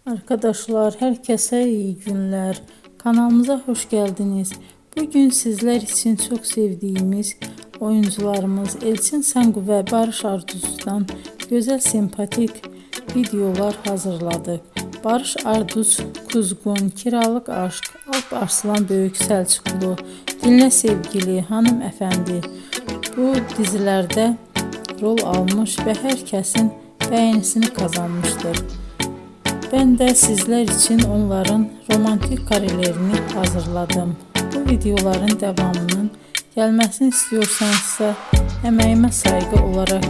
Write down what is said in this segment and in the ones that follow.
Arkadaşlar, herkese iyi günler. Kanalımıza hoş geldiniz. Bugün sizler için çok sevdiğimiz oyuncularımız Elçin Sangu ve Barış Arduç'dan güzel sempatik videolar hazırladık. Barış Arduç, Kuzgun, Kiralık Aşk, Alp Arslan Böyük Selçuklu, Dinle Sevgili, Hanımefendi bu dizilerde rol almış ve herkesin beğenisini kazanmıştır. Ben de sizler için onların romantik karelerini hazırladım. Bu videoların devamının gelmesini istiyorsanızsa emeğime saygı olarak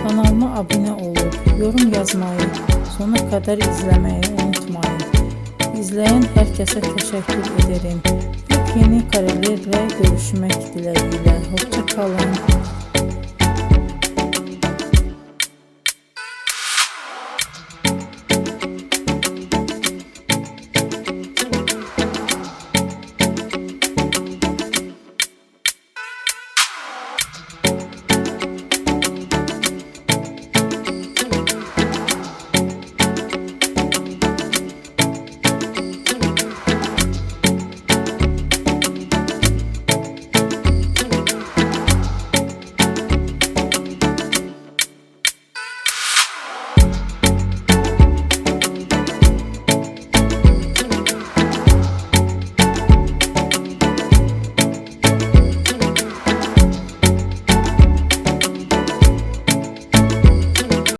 kanalıma abone olup yorum yazmayı, sona kadar izlemeyi unutmayın. İzleyen herkese teşekkür ederim. Yeni karelerle görüşmek dileğiyle. Hoşça kalın.